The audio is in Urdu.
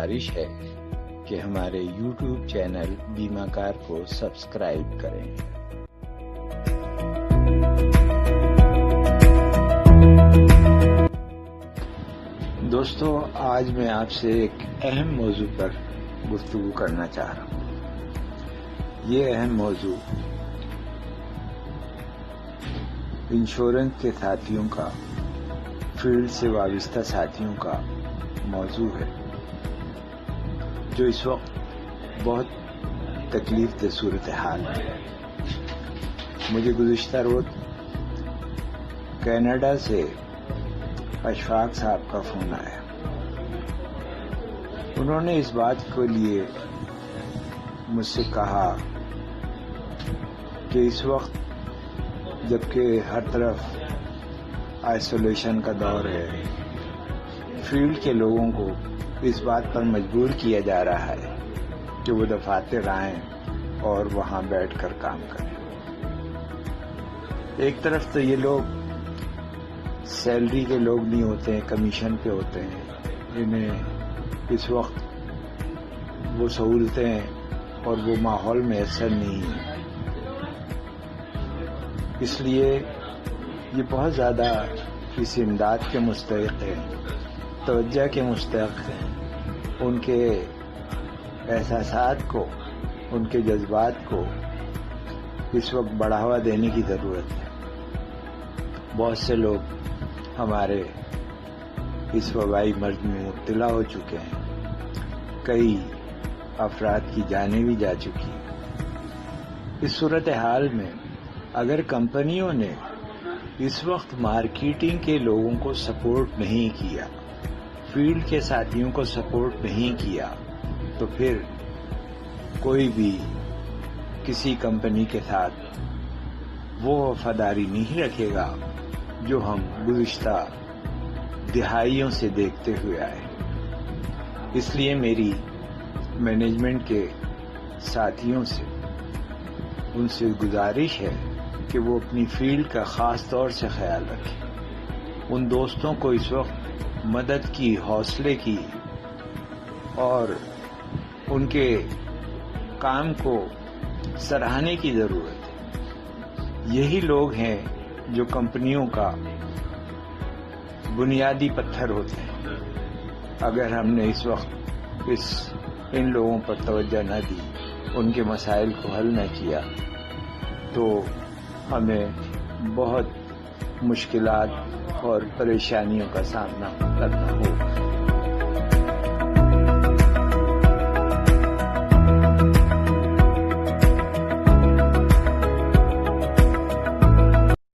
گزارش ہے کہ ہمارے YouTube چینل بیمہ کار کو سبسکرائب کریں۔ دوستو، آج میں آپ سے ایک اہم موضوع پر گفتگو کرنا چاہ رہا ہوں۔ یہ اہم موضوع انشورنس کے ساتھیوں کا، فیلڈ سے وابستہ ساتھیوں کا موضوع ہے، جو اس وقت بہت تکلیف دہ صورتحال ہے۔ مجھے گزشتہ روز کینیڈا سے اشفاق صاحب کا فون آیا۔ انہوں نے اس بات کے لیے مجھ سے کہا کہ اس وقت جبکہ ہر طرف آئسولیشن کا دور ہے، فیلڈ کے لوگوں کو اس بات پر مجبور کیا جا رہا ہے کہ وہ دفاتر آئیں اور وہاں بیٹھ کر کام کریں۔ ایک طرف تو یہ لوگ سیلری کے لوگ نہیں ہوتے ہیں، کمیشن پہ ہوتے ہیں، انہیں اس وقت وہ سہولتیں اور وہ ماحول میسر نہیں ہیں، اس لیے یہ بہت زیادہ اس امداد کے مستحق ہیں، توجہ کے مستحق ہیں۔ ان کے احساسات کو، ان کے جذبات کو اس وقت بڑھاوا دینے کی ضرورت ہے۔ بہت سے لوگ ہمارے اس وبائی مرض میں مبتلا ہو چکے ہیں، کئی افراد کی جانیں بھی جا چکی ہیں۔ اس صورتحال میں اگر کمپنیوں نے اس وقت مارکیٹنگ کے لوگوں کو سپورٹ نہیں کیا، فیلڈ کے ساتھیوں کو سپورٹ نہیں کیا، تو پھر کوئی بھی کسی کمپنی کے ساتھ وہ وفاداری نہیں رکھے گا جو ہم گزشتہ دہائیوں سے دیکھتے ہوئے آئے۔ اس لیے میری مینجمنٹ کے ساتھیوں سے، ان سے گزارش ہے کہ وہ اپنی فیلڈ کا خاص طور سے خیال رکھیں۔ ان دوستوں کو اس وقت مدد کی، حوصلے کی اور ان کے کام کو سراہنے کی ضرورت ہے۔ یہی لوگ ہیں جو کمپنیوں کا بنیادی پتھر ہوتے ہیں۔ اگر ہم نے اس وقت ان لوگوں پر توجہ نہ دی، ان کے مسائل کو حل نہ کیا، تو ہمیں بہت مشکلات اور پریشانیوں کا سامنا کرنا ہوگا۔